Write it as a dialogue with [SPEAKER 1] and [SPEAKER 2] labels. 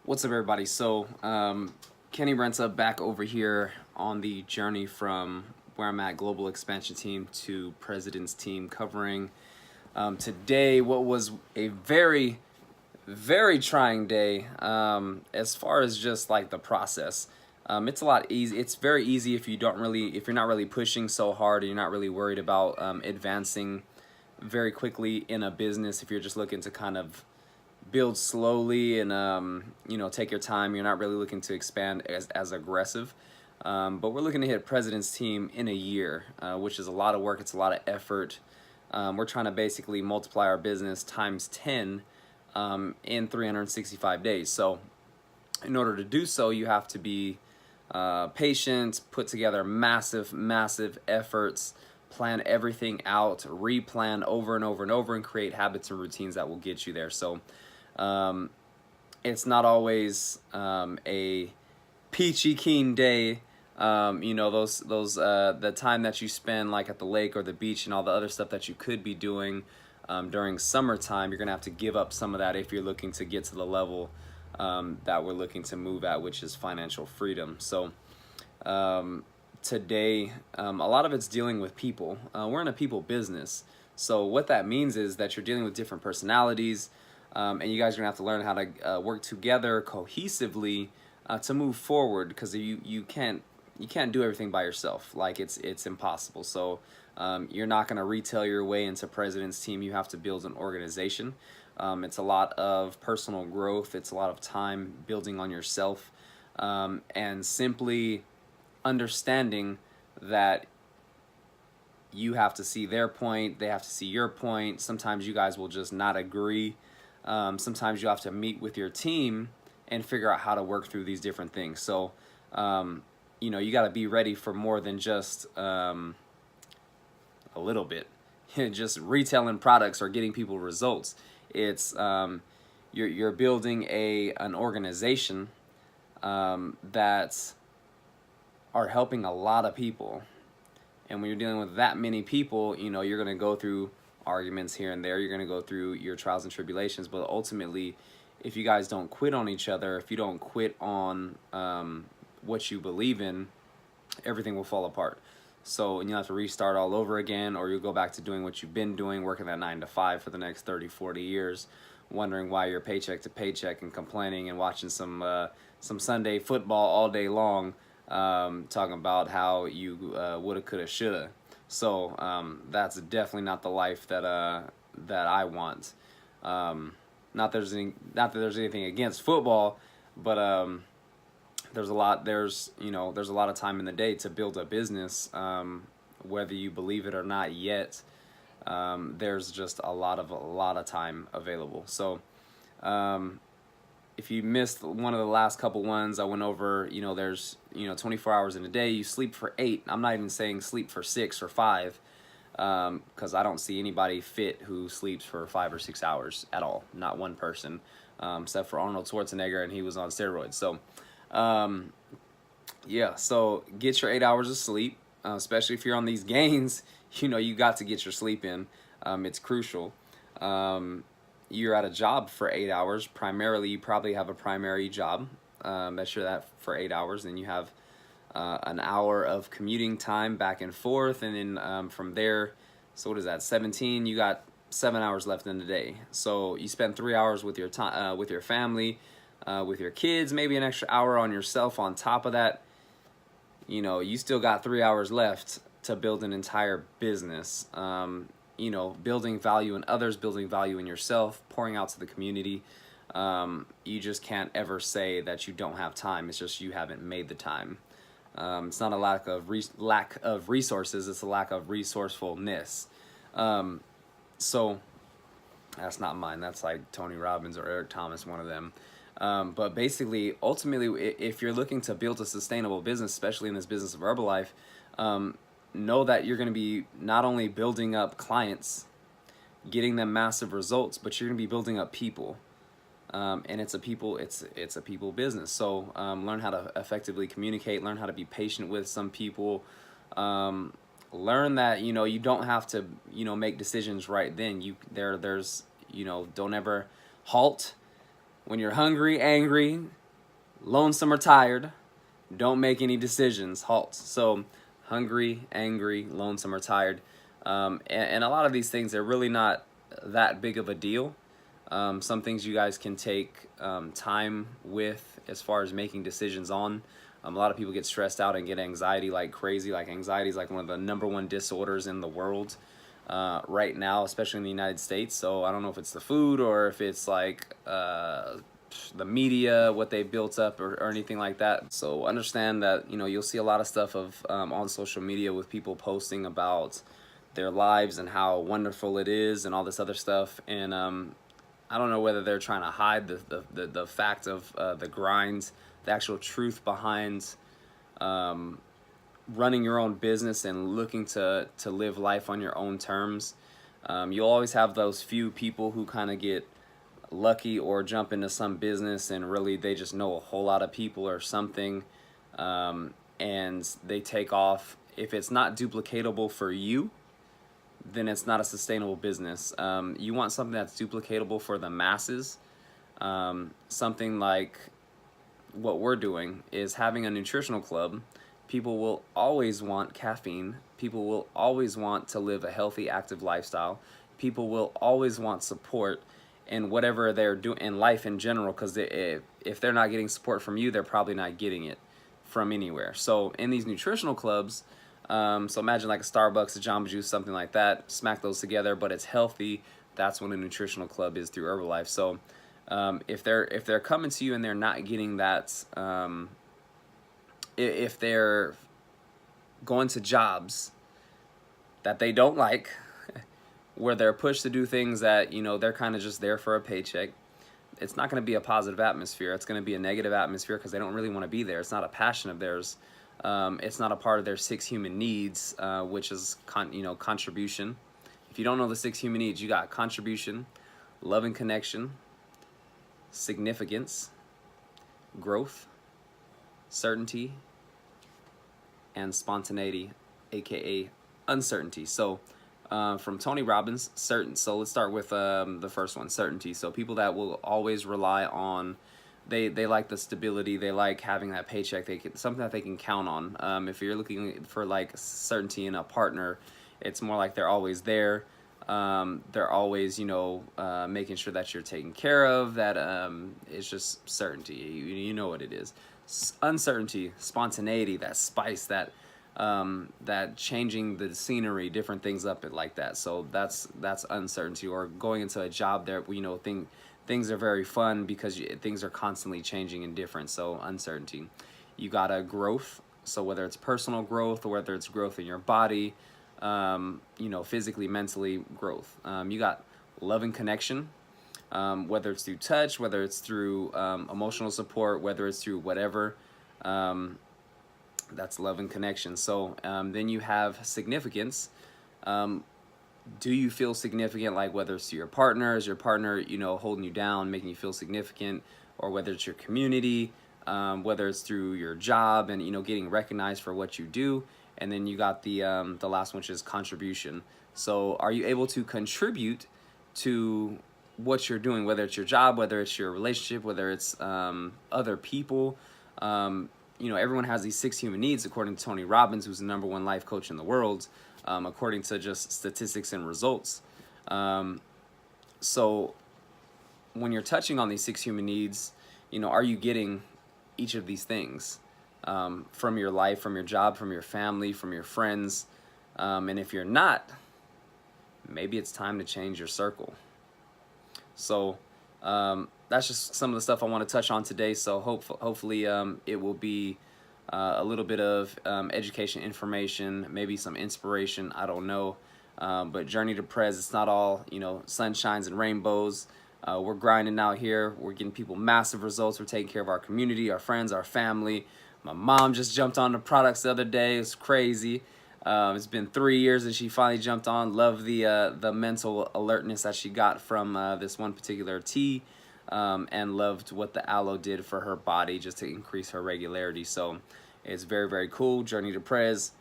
[SPEAKER 1] What's up, everybody? Kenny Renta back over here on the journey from where I'm at, global expansion team, to president's team, covering today what was a very, very trying day as far as just like the process. It's a lot easy. It's very easy if if you're not really pushing so hard and you're not really worried about advancing very quickly in a business. If you're just looking to kind of build slowly and take your time. You're not really looking to expand as aggressive, but we're looking to hit president's team in a year, which is a lot of work. It's a lot of effort. We're trying to basically multiply our business times 10 in 365 days. So in order to do so, you have to be patient, put together massive efforts, plan everything out, replan over and over and over, and create habits and routines that will get you there. So it's not always a peachy keen day. Those the time that you spend like at the lake or the beach and all the other stuff that you could be doing during summertime, you're gonna have to give up some of that if you're looking to get to the level that we're looking to move at, which is financial freedom. So today, a lot of it's dealing with people. We're in a people business. So what that means is that you're dealing with different personalities, and you guys are gonna have to learn how to work together cohesively to move forward, because you can't do everything by yourself. Like it's impossible. So you're not gonna retail your way into president's team. You have to build an organization. It's a lot of personal growth. It's a lot of time building on yourself, and simply understanding that you have to see their point, they have to see your point. Sometimes you guys will just not agree. Sometimes you have to meet with your team and figure out how to work through these different things. So, you got to be ready for more than just a little bit, just retailing products or getting people results. It's you're building an organization that are helping a lot of people. And when you're dealing with that many people, you're going to go through arguments here and there. You're going to go through your trials and tribulations. But ultimately, if you guys don't quit on each other, if you don't quit on what you believe in, everything will fall apart. So, and you'll have to restart all over again, or you'll go back to doing what you've been doing, working that 9 to 5 for the next 30, 40 years, wondering why you're paycheck to paycheck and complaining and watching some Sunday football all day long, talking about how you woulda, coulda, shoulda. So that's definitely not the life that I want. Not that there's anything against football, but there's a lot of time in the day to build a business, whether you believe it or not yet. There's just a lot of time available. So if you missed one of the last couple ones, I went over, there's 24 hours in a day. You sleep for 8. I'm not even saying sleep for 6 or 5, because I don't see anybody fit who sleeps for 5 or 6 hours at all. Not one person, except for Arnold Schwarzenegger, and he was on steroids. So so get your 8 hours of sleep, especially if you're on these gains. You got to get your sleep in. It's crucial. You're at a job for 8 hours. Primarily, you probably have a primary job. Measure that for 8 hours. Then you have an hour of commuting time back and forth. And then from there, so what is that, 17? You got 7 hours left in the day. So you spend 3 hours with your time, with your family, with your kids, maybe an extra hour on yourself on top of that. You still got 3 hours left to build an entire business. Building value in others, building value in yourself, pouring out to the community. You just can't ever say that you don't have time. It's just you haven't made the time. It's not a lack of resources. It's a lack of resourcefulness. So that's not mine. That's like Tony Robbins or Eric Thomas, one of them. But basically, ultimately, if you're looking to build a sustainable business, especially in this business of Herbalife, know that you're going to be not only building up clients, getting them massive results, but you're going to be building up people. And it's a people business. So learn how to effectively communicate, learn how to be patient with some people, learn that you don't have to make decisions right then. Don't ever halt. when you're hungry, angry, lonesome, or tired, don't make any decisions. Halt. So hungry, angry, lonesome, or tired. And a lot of these things, they're really not that big of a deal. Some things you guys can take time with as far as making decisions on. A lot of people get stressed out and get anxiety like crazy. Like anxiety is like one of the #1 disorders in the world right now, especially in the United States. So I don't know if it's the food or if it's like the media, what they built up, or anything like that. So understand that, you know, you'll see a lot of stuff of on social media with people posting about their lives and how wonderful it is and all this other stuff. And I don't know whether they're trying to hide the fact of the grind, the actual truth behind running your own business and looking to live life on your own terms. You'll always have those few people who kind of get lucky or jump into some business and really they just know a whole lot of people or something, and they take off. If it's not duplicatable for you, then it's not a sustainable business. You want something that's duplicatable for the masses. Something like what we're doing is having a nutritional club. People will always want caffeine. People will always want to live a healthy, active lifestyle. People will always want support in whatever they're doing in life in general, because if they're not getting support from you, they're probably not getting it from anywhere. So in these nutritional clubs, so imagine like a Starbucks, a Jamba Juice, something like that, smack those together, but it's healthy. That's what a nutritional club is through Herbalife. So if they're coming to you and they're not getting that, if they're going to jobs that they don't like, where they're pushed to do things that, you know, they're kind of just there for a paycheck, it's not going to be a positive atmosphere. It's going to be a negative atmosphere because they don't really want to be there. It's not a passion of theirs. It's not a part of their 6 human needs, which is contribution. If you don't know the 6 human needs, you got contribution, love and connection, significance, growth, certainty, and spontaneity, aka uncertainty. So from Tony Robbins, certain. So let's start with the first one, certainty. So people that will always rely on, they like the stability, they like having that paycheck, something that they can count on. If you're looking for like certainty in a partner, it's more like they're always there. They're always, making sure that you're taken care of, that it's just certainty. You know what it is. Uncertainty, spontaneity, that spice, that changing the scenery, different things up it like that. So that's uncertainty. Or going into a job there, things are very fun because things are constantly changing and different. So uncertainty. You got a growth. So whether it's personal growth or whether it's growth in your body, physically, mentally, growth. You got love and connection. Whether it's through touch, whether it's through emotional support, whether it's through whatever, that's love and connection. So then you have significance. Do you feel significant? Like whether it's to your partner, is your partner, holding you down, making you feel significant, or whether it's your community, whether it's through your job and, getting recognized for what you do. And then you got the last one, which is contribution. So are you able to contribute to what you're doing, whether it's your job, whether it's your relationship, whether it's other people? Everyone has these 6 human needs, according to Tony Robbins, who's the #1 life coach in the world, according to just statistics and results. So when you're touching on these 6 human needs, are you getting each of these things from your life, from your job, from your family, from your friends? And if you're not, maybe it's time to change your circle. So that's just some of the stuff I want to touch on today. So hopefully it will be a little bit of education, information, maybe some inspiration. I don't know. But Journey to Prez, it's not all, sunshines and rainbows. We're grinding out here. We're getting people massive results. We're taking care of our community, our friends, our family. My mom just jumped on the products the other day. It's crazy. It's been 3 years and she finally jumped on. Love the mental alertness that she got from this one particular tea, and loved what the aloe did for her body just to increase her regularity. So it's very, very cool. Journey to Prez.